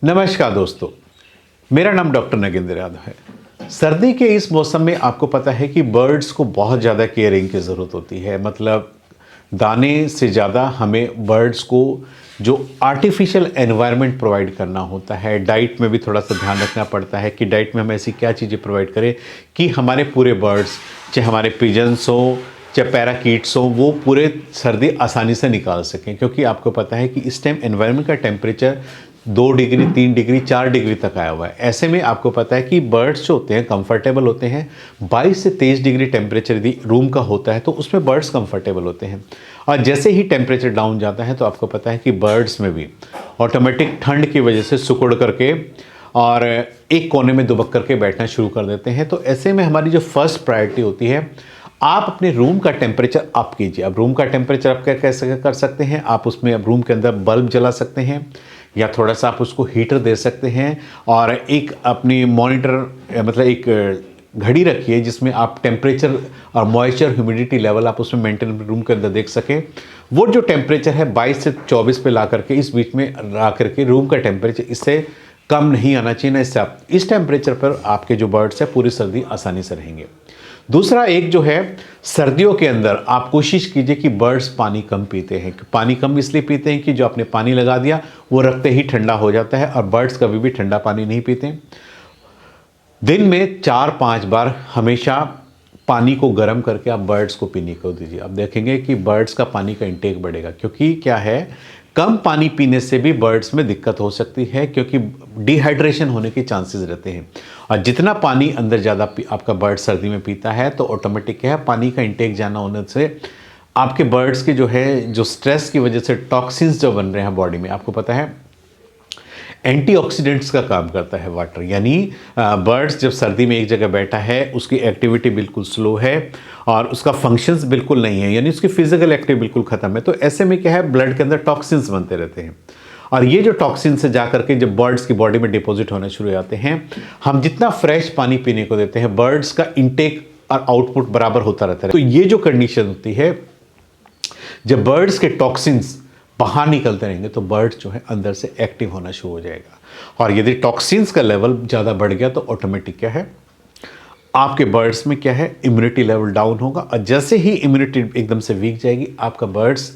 नमस्कार दोस्तों, मेरा नाम डॉक्टर नगेंद्र यादव है। सर्दी के इस मौसम में आपको पता है कि बर्ड्स को बहुत ज़्यादा केयरिंग की ज़रूरत होती है। मतलब दाने से ज़्यादा हमें बर्ड्स को जो आर्टिफिशियल एनवायरनमेंट प्रोवाइड करना होता है, डाइट में भी थोड़ा सा ध्यान रखना पड़ता है कि डाइट में हम ऐसी क्या चीज़ें प्रोवाइड करें कि हमारे पूरे बर्ड्स, चाहे हमारे पिजन्स हो चाहे पैराकीट्स हो, वो पूरे सर्दी आसानी से निकाल सकें। क्योंकि आपको पता है कि इस टाइम एनवायरनमेंट का टेम्परेचर 2 डिग्री 3 डिग्री 4 डिग्री तक आया हुआ है। ऐसे में आपको पता है कि बर्ड्स जो होते हैं कंफर्टेबल होते हैं। 22 से 23 डिग्री टेम्परेचर यदि रूम का होता है तो उसमें बर्ड्स कंफर्टेबल होते हैं। और जैसे ही टेम्परेचर डाउन जाता है तो आपको पता है कि बर्ड्स में भी ऑटोमेटिक ठंड की वजह से सिकुड़ करके और एक कोने में दुबक करके बैठना शुरू कर देते हैं। तो ऐसे में हमारी जो फर्स्ट प्रायोरिटी होती है, आप अपने रूम का टेम्परेचर अप कीजिए। अब रूम का टेम्परेचर आप क्या कैसे कर सकते हैं, आप उसमें अब रूम के अंदर बल्ब जला सकते हैं या थोड़ा सा आप उसको हीटर दे सकते हैं। और एक अपनी मॉनिटर मतलब एक घड़ी रखिए जिसमें आप टेम्परेचर और मॉइस्चर ह्यूमिडिटी लेवल आप उसमें मेंटेन रूम के अंदर देख सकें। वो जो टेम्परेचर है 22 से 24 पे ला करके, इस बीच में ला करके रूम का टेम्परेचर इससे कम नहीं आना चाहिए ना। इससे आप इस टेम्परेचर पर आपके जो बर्ड्स है पूरी सर्दी आसानी से रहेंगे। दूसरा एक जो है, सर्दियों के अंदर आप कोशिश कीजिए कि बर्ड्स पानी कम पीते हैं। पानी कम इसलिए पीते हैं कि जो आपने पानी लगा दिया वो रखते ही ठंडा हो जाता है और बर्ड्स कभी भी ठंडा पानी नहीं पीते। दिन में 4-5 बार हमेशा पानी को गर्म करके आप बर्ड्स को पीने को दीजिए। आप देखेंगे कि बर्ड्स का पानी का इंटेक बढ़ेगा। क्योंकि क्या है, कम पानी पीने से भी बर्ड्स में दिक्कत हो सकती है क्योंकि डिहाइड्रेशन होने के चांसेस रहते हैं। और जितना पानी अंदर ज़्यादा आपका बर्ड सर्दी में पीता है तो ऑटोमेटिक क्या है, पानी का इंटेक ज़्यादा होने से आपके बर्ड्स के जो है, जो स्ट्रेस की वजह से टॉक्सिन्स जो बन रहे हैं बॉडी में, आपको पता है एंटीऑक्सीडेंट्स का काम करता है वाटर। यानी बर्ड्स जब सर्दी में एक जगह बैठा है, उसकी एक्टिविटी बिल्कुल स्लो है और उसका फंक्शंस बिल्कुल नहीं है, यानी उसकी फिजिकल एक्टिविटी बिल्कुल ख़त्म है। तो ऐसे में क्या है, ब्लड के अंदर टॉक्सिन्स बनते रहते हैं और ये जो टॉक्सिन्स से जा करके जब बर्ड्स की बॉडी में डिपॉजिट होने शुरू हो जाते हैं, हम जितना फ्रेश पानी पीने को देते हैं बर्ड्स का इंटेक और आउटपुट बराबर होता रहता है। तो ये जो कंडीशन होती है, जब बर्ड्स के टॉक्सिन्स बाहर निकलते रहेंगे तो बर्ड्स जो है अंदर से एक्टिव होना शुरू हो जाएगा। और यदि टॉक्सिन्स का लेवल ज़्यादा बढ़ गया तो ऑटोमेटिक क्या है, आपके बर्ड्स में क्या है, इम्यूनिटी लेवल डाउन होगा। और जैसे ही इम्यूनिटी एकदम से वीक जाएगी, आपका बर्ड्स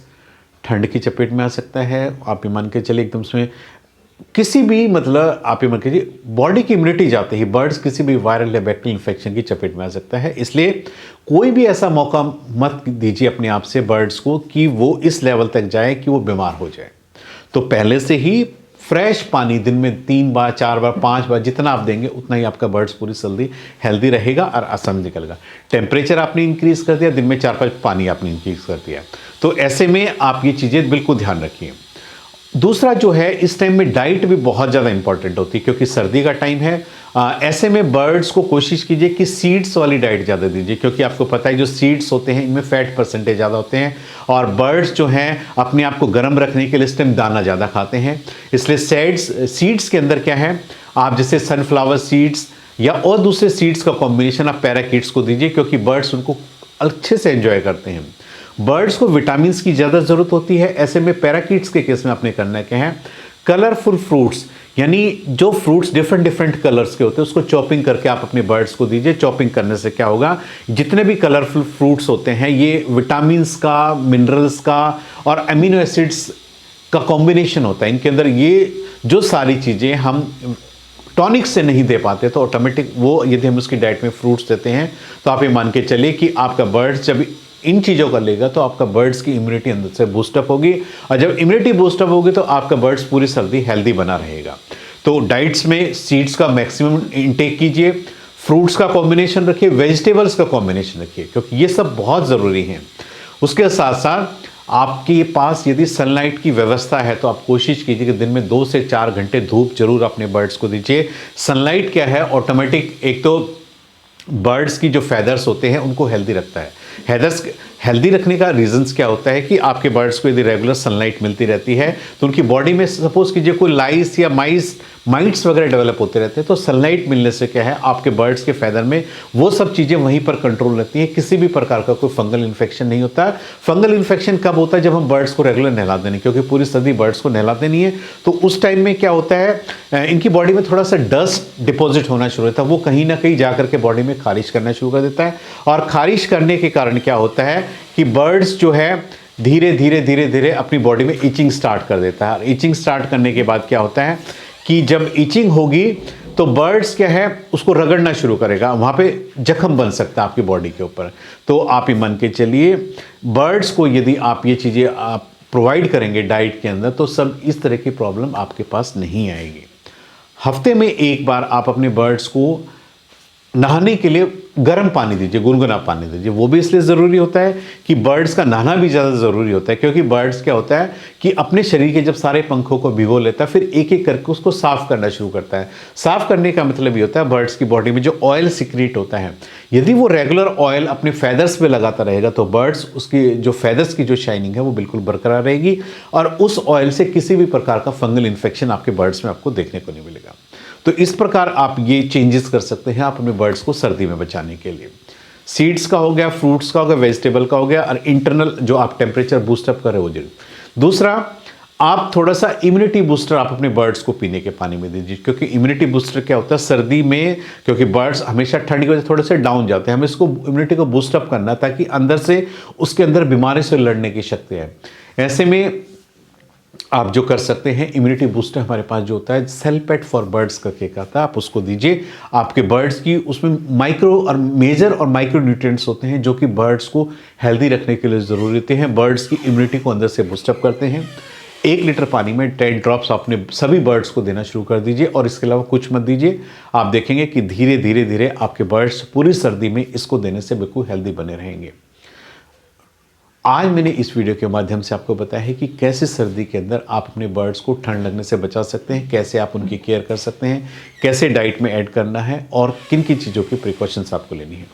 ठंड की चपेट में आ सकता है। आप ये मान के चलिए एकदम से किसी भी, मतलब आप ये मान के बॉडी की इम्यूनिटी जाते ही बर्ड्स किसी भी वायरल या बैक्टीरियल इन्फेक्शन की चपेट में आ सकता है। इसलिए कोई भी ऐसा मौका मत दीजिए अपने आप से बर्ड्स को कि वो इस लेवल तक जाए कि वो बीमार हो जाए। तो पहले से ही फ्रेश पानी दिन में 3 बार 4 बार 5 बार जितना आप देंगे उतना ही आपका बर्ड्स पूरी सर्दी हेल्दी रहेगा और आसान निकलेगा। टेम्परेचर आपने इंक्रीज कर दिया, दिन में 4-5 पानी आपने इंक्रीज कर दिया। तो ऐसे में आप ये चीज़ें बिल्कुल ध्यान रखिए। दूसरा जो है, इस टाइम में डाइट भी बहुत ज़्यादा इंपॉर्टेंट होती है क्योंकि सर्दी का टाइम है। ऐसे में बर्ड्स को कोशिश कीजिए कि सीड्स वाली डाइट ज़्यादा दीजिए क्योंकि आपको पता है जो सीड्स होते हैं इनमें फैट परसेंटेज ज़्यादा होते हैं और बर्ड्स जो हैं अपने आप को गर्म रखने के लिए इस टाइम दाना ज़्यादा खाते हैं। इसलिए सीड्स के अंदर क्या है, आप जैसे सनफ्लावर सीड्स या और दूसरे सीड्स का कॉम्बिनेशन आप पैराकीट्स को दीजिए क्योंकि बर्ड्स उनको अच्छे से एंजॉय करते हैं। बर्ड्स को विटामिन्स की ज़्यादा ज़रूरत होती है। ऐसे में पैराकीट्स के केस में आपने करना क्या है, कलरफुल फ्रूट्स, यानी जो फ्रूट्स डिफरेंट कलर्स के होते हैं उसको चॉपिंग करके आप अपने बर्ड्स को दीजिए। चॉपिंग करने से क्या होगा, जितने भी कलरफुल फ्रूट्स होते हैं ये विटामिन्स का, मिनरल्स का और अमीनो एसिड्स का कॉम्बिनेशन होता है। इनके अंदर ये जो सारी चीज़ें हम टॉनिक से नहीं दे पाते तो ऑटोमेटिक वो, यदि हम उसकी डाइट में फ्रूट्स देते हैं तो आप ये मान के चलिए कि आपका बर्ड्स जब इन चीज़ों का लेगा तो आपका बर्ड्स की इम्यूनिटी अंदर से बूस्टअप होगी और जब इम्यूनिटी बूस्टअप होगी तो आपका बर्ड्स पूरी सर्दी हेल्दी बना रहेगा। तो डाइट्स में सीड्स का मैक्सिमम इंटेक कीजिए, फ्रूट्स का कॉम्बिनेशन रखिए, वेजिटेबल्स का कॉम्बिनेशन रखिए क्योंकि ये सब बहुत ज़रूरी हैं। उसके साथ साथ आपके पास यदि सनलाइट की व्यवस्था है तो आप कोशिश कीजिए कि दिन में 2 से 4 घंटे धूप जरूर अपने बर्ड्स को दीजिए। सनलाइट क्या है, ऑटोमेटिक एक तो बर्ड्स की जो फैदर्स होते हैं उनको हेल्दी रखता है। हेल्दी रखने का रीजंस क्या होता है कि आपके बर्ड्स को यदि रेगुलर सनलाइट मिलती रहती है तो उनकी बॉडी में सपोज कीजिए कोई लाइस या माइट्स वगैरह डेवलप होते रहते हैं, तो सनलाइट मिलने से क्या है आपके बर्ड्स के फैदर में वो सब चीज़ें वहीं पर कंट्रोल रहती हैं, किसी भी प्रकार का कोई फंगल इन्फेक्शन नहीं होता। फंगल इन्फेक्शन कब होता है? जब हम बर्ड्स को रेगुलर नहलाते नहीं, क्योंकि पूरी सर्दी बर्ड्स को नहलाते नहीं है, तो उस टाइम में क्या होता है इनकी बॉडी में थोड़ा सा डस्ट डिपॉजिट होना शुरू होता है, वो कहीं ना कहीं जाकर के बॉडी में खारिश करना शुरू कर देता है, और खारिश करने के कारण क्या होता है कि बर्ड्स जो है धीरे धीरे अपनी बॉडी में इचिंग स्टार्ट कर देता है। इचिंग स्टार्ट करने के बाद क्या होता है कि जब इचिंग होगी तो बर्ड्स क्या है उसको रगड़ना शुरू करेगा, वहाँ पे जख्म बन सकता है आपकी बॉडी के ऊपर। तो आप ही मान के चलिए बर्ड्स को यदि आप ये चीज़ें आप प्रोवाइड करेंगे डाइट के अंदर तो सब इस तरह की प्रॉब्लम आपके पास नहीं आएगी। हफ्ते में एक बार आप अपने बर्ड्स को नहाने के लिए गर्म पानी दीजिए, गुनगुना पानी दीजिए। वो भी इसलिए ज़रूरी होता है कि बर्ड्स का नहाना भी ज़्यादा ज़रूरी होता है, क्योंकि बर्ड्स क्या होता है कि अपने शरीर के जब सारे पंखों को भिगो लेता है फिर एक एक करके उसको साफ़ करना शुरू करता है। साफ़ करने का मतलब ये होता है बर्ड्स की बॉडी में जो ऑयल सिक्रीट होता है, यदि वो रेगुलर ऑयल अपने फैदर्स पे लगाता रहेगा तो बर्ड्स उसकी जो फैदर्स की जो शाइनिंग है वो बिल्कुल बरकरार रहेगी, और उस ऑयल से किसी भी प्रकार का फंगल इन्फेक्शन आपके बर्ड्स में आपको देखने को नहीं मिलेगा। तो इस प्रकार आप ये चेंजेस कर सकते हैं आप अपने बर्ड्स को सर्दी में बचाने के लिए। सीड्स का हो गया, फ्रूट्स का हो गया, वेजिटेबल का हो गया, और इंटरनल जो आप टेम्परेचर बूस्टअप कर रहे हो जी। दूसरा, आप थोड़ा सा इम्यूनिटी बूस्टर आप अपने बर्ड्स को पीने के पानी में दीजिए, क्योंकि इम्यूनिटी बूस्टर क्या होता है सर्दी में, क्योंकि बर्ड्स हमेशा ठंड की वजह से थोड़े से डाउन जाते हैं, हमें इसको इम्यूनिटी को बूस्टअप करना ताकि अंदर से उसके अंदर बीमारी से लड़ने की शक्ति है। ऐसे में आप जो कर सकते हैं इम्यूनिटी बूस्टर हमारे पास जो होता है सेलपेट फॉर बर्ड्स करके आता है, आप उसको दीजिए। आपके बर्ड्स की उसमें माइक्रो और मेजर और माइक्रो न्यूट्रिएंट्स होते हैं जो कि बर्ड्स को हेल्दी रखने के लिए ज़रूरी होते हैं, बर्ड्स की इम्यूनिटी को अंदर से बूस्टअप करते हैं। 1 लीटर पानी में 10 ड्रॉप्स अपने सभी बर्ड्स को देना शुरू कर दीजिए, और इसके अलावा कुछ मत दीजिए। आप देखेंगे कि धीरे धीरे आपके बर्ड्स पूरी सर्दी में इसको देने से बिल्कुल हेल्दी बने रहेंगे। आज मैंने इस वीडियो के माध्यम से आपको बताया है कि कैसे सर्दी के अंदर आप अपने बर्ड्स को ठंड लगने से बचा सकते हैं, कैसे आप उनकी केयर कर सकते हैं, कैसे डाइट में ऐड करना है, और किन किन चीज़ों की प्रिकॉशंस आपको लेनी है।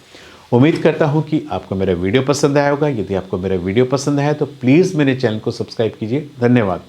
उम्मीद करता हूं कि आपको मेरा वीडियो पसंद आया होगा। यदि आपको मेरा वीडियो पसंद आया तो प्लीज़ मेरे चैनल को सब्सक्राइब कीजिए। धन्यवाद।